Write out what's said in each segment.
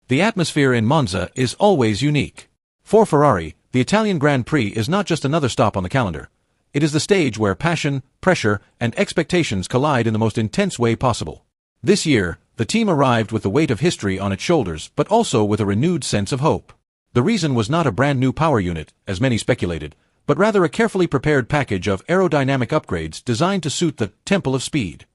The atmosphere in Monza is always unique. For Ferrari, the Italian Grand Prix is not just another stop on the calendar. It is the stage where passion, pressure, and expectations collide in the most intense way possible. This year, the team arrived with the weight of history on its shoulders, but also with a renewed sense of hope. The reason was not a brand new power unit, as many speculated, but rather a carefully prepared package of aerodynamic upgrades designed to suit the Temple of Speed.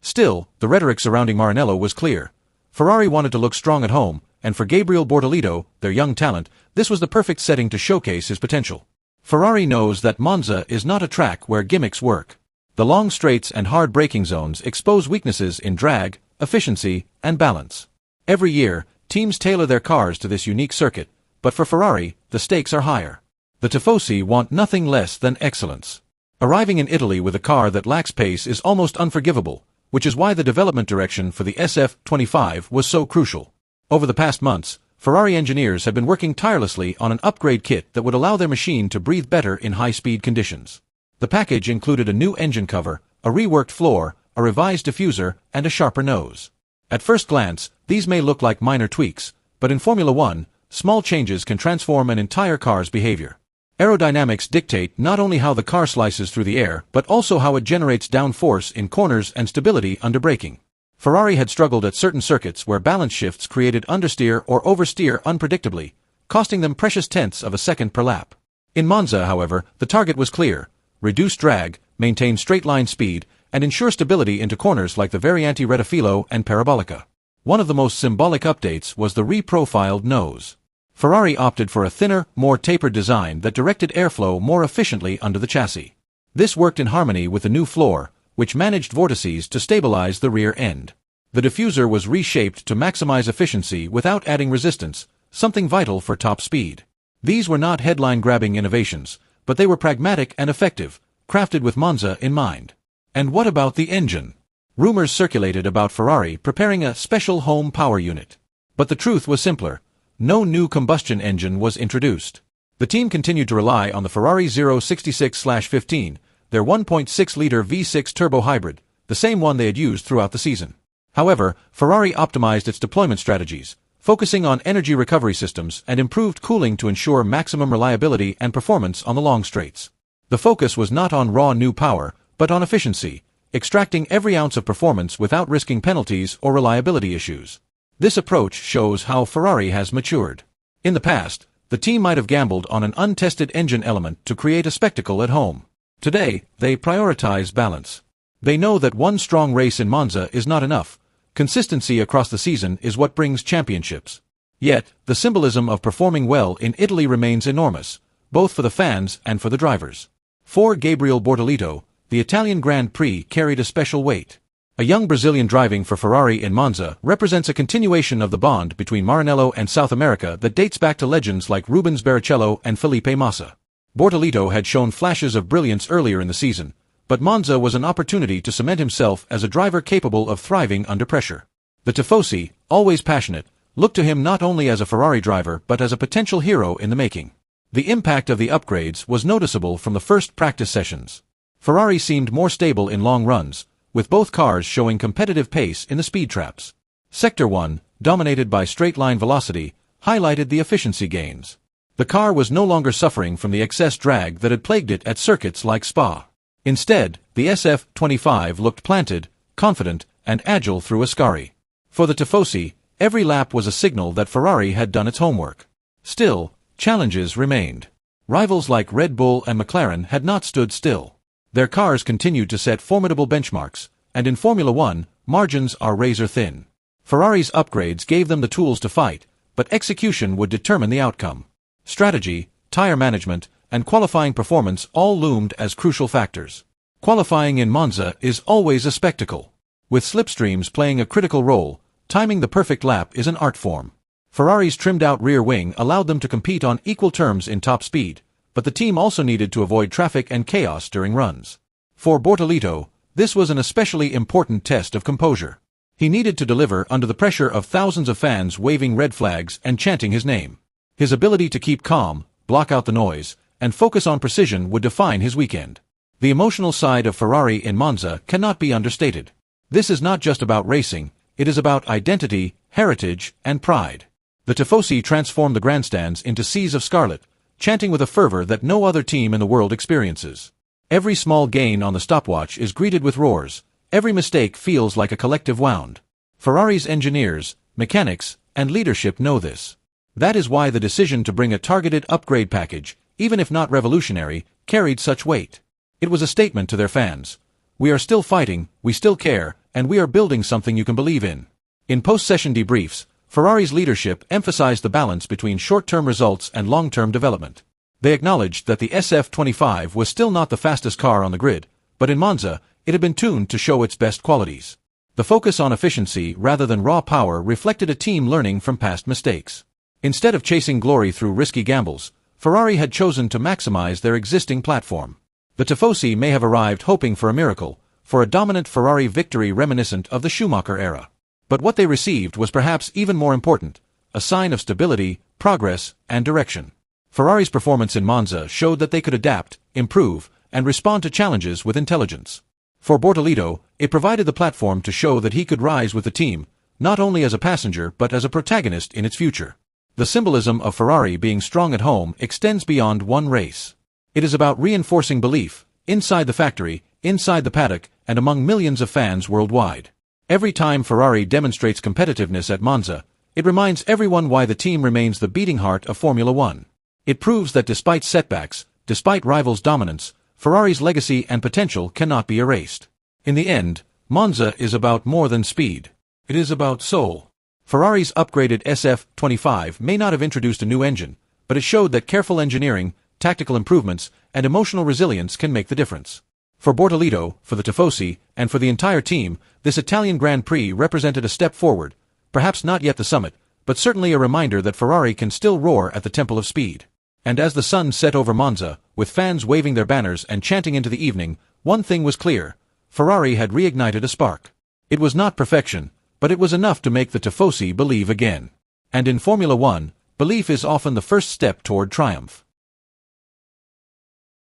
Still, the rhetoric surrounding Maranello was clear. Ferrari wanted to look strong at home, and for Gabriel Bortoleto, their young talent, this was the perfect setting to showcase his potential. Ferrari knows that Monza is not a track where gimmicks work. The long straights and hard braking zones expose weaknesses in drag, efficiency, and balance. Every year, teams tailor their cars to this unique circuit, but for Ferrari, the stakes are higher. The Tifosi want nothing less than excellence. Arriving in Italy with a car that lacks pace is almost unforgivable, which is why the development direction for the SF25 was so crucial. Over the past months, Ferrari engineers have been working tirelessly on an upgrade kit that would allow their machine to breathe better in high-speed conditions. The package included a new engine cover, a reworked floor, a revised diffuser, and a sharper nose. At first glance, these may look like minor tweaks, but in Formula One, small changes can transform an entire car's behavior. Aerodynamics dictate not only how the car slices through the air, but also how it generates downforce in corners and stability under braking. Ferrari had struggled at certain circuits where balance shifts created understeer or oversteer unpredictably, costing them precious tenths of a second per lap. In Monza, however, the target was clear: reduce drag, maintain straight-line speed, and ensure stability into corners like the Variante Rettifilo and Parabolica. One of the most symbolic updates was the re-profiled nose. Ferrari opted for a thinner, more tapered design that directed airflow more efficiently under the chassis. This worked in harmony with the new floor, which managed vortices to stabilize the rear end. The diffuser was reshaped to maximize efficiency without adding resistance, something vital for top speed. These were not headline-grabbing innovations, but they were pragmatic and effective, crafted with Monza in mind. And what about the engine? Rumors circulated about Ferrari preparing a special home power unit. But the truth was simpler. No new combustion engine was introduced. The team continued to rely on the Ferrari 066/15, their 1.6-liter V6 turbo hybrid, the same one they had used throughout the season. However, Ferrari optimized its deployment strategies, focusing on energy recovery systems and improved cooling to ensure maximum reliability and performance on the long straights. The focus was not on raw new power, but on efficiency, extracting every ounce of performance without risking penalties or reliability issues. This approach shows how Ferrari has matured. In the past, the team might have gambled on an untested engine element to create a spectacle at home. Today, they prioritize balance. They know that one strong race in Monza is not enough. Consistency across the season is what brings championships. Yet, the symbolism of performing well in Italy remains enormous, both for the fans and for the drivers. For Gabriel Bortoleto, the Italian Grand Prix carried a special weight. A young Brazilian driving for Ferrari in Monza represents a continuation of the bond between Maranello and South America that dates back to legends like Rubens Barrichello and Felipe Massa. Bortoleto had shown flashes of brilliance earlier in the season, but Monza was an opportunity to cement himself as a driver capable of thriving under pressure. The Tifosi, always passionate, looked to him not only as a Ferrari driver but as a potential hero in the making. The impact of the upgrades was noticeable from the first practice sessions. Ferrari seemed more stable in long runs, with both cars showing competitive pace in the speed traps. Sector 1, dominated by straight-line velocity, highlighted the efficiency gains. The car was no longer suffering from the excess drag that had plagued it at circuits like Spa. Instead, the SF25 looked planted, confident, and agile through Ascari. For the Tifosi, every lap was a signal that Ferrari had done its homework. Still, challenges remained. Rivals like Red Bull and McLaren had not stood still. Their cars continued to set formidable benchmarks, and in Formula One, margins are razor-thin. Ferrari's upgrades gave them the tools to fight, but execution would determine the outcome. Strategy, tire management, and qualifying performance all loomed as crucial factors. Qualifying in Monza is always a spectacle. With slipstreams playing a critical role, timing the perfect lap is an art form. Ferrari's trimmed-out rear wing allowed them to compete on equal terms in top speed, but the team also needed to avoid traffic and chaos during runs. For Bortoleto, this was an especially important test of composure. He needed to deliver under the pressure of thousands of fans waving red flags and chanting his name. His ability to keep calm, block out the noise, and focus on precision would define his weekend. The emotional side of Ferrari in Monza cannot be understated. This is not just about racing, it is about identity, heritage, and pride. The Tifosi transformed the grandstands into seas of scarlet, chanting with a fervor that no other team in the world experiences. Every small gain on the stopwatch is greeted with roars. Every mistake feels like a collective wound. Ferrari's engineers, mechanics, and leadership know this. That is why the decision to bring a targeted upgrade package, even if not revolutionary, carried such weight. It was a statement to their fans. We are still fighting, we still care, and we are building something you can believe in. In post-session debriefs, Ferrari's leadership emphasized the balance between short-term results and long-term development. They acknowledged that the SF25 was still not the fastest car on the grid, but in Monza, it had been tuned to show its best qualities. The focus on efficiency rather than raw power reflected a team learning from past mistakes. Instead of chasing glory through risky gambles, Ferrari had chosen to maximize their existing platform. The Tifosi may have arrived hoping for a miracle, for a dominant Ferrari victory reminiscent of the Schumacher era. But what they received was perhaps even more important, a sign of stability, progress, and direction. Ferrari's performance in Monza showed that they could adapt, improve, and respond to challenges with intelligence. For Bortoleto, it provided the platform to show that he could rise with the team, not only as a passenger but as a protagonist in its future. The symbolism of Ferrari being strong at home extends beyond one race. It is about reinforcing belief, inside the factory, inside the paddock, and among millions of fans worldwide. Every time Ferrari demonstrates competitiveness at Monza, it reminds everyone why the team remains the beating heart of Formula One. It proves that despite setbacks, despite rivals' dominance, Ferrari's legacy and potential cannot be erased. In the end, Monza is about more than speed. It is about soul. Ferrari's upgraded SF25 may not have introduced a new engine, but it showed that careful engineering, tactical improvements, and emotional resilience can make the difference. For Bortoleto, for the Tifosi, and for the entire team, this Italian Grand Prix represented a step forward, perhaps not yet the summit, but certainly a reminder that Ferrari can still roar at the temple of speed. And as the sun set over Monza, with fans waving their banners and chanting into the evening, one thing was clear: Ferrari had reignited a spark. It was not perfection, but it was enough to make the Tifosi believe again. And in Formula One, belief is often the first step toward triumph.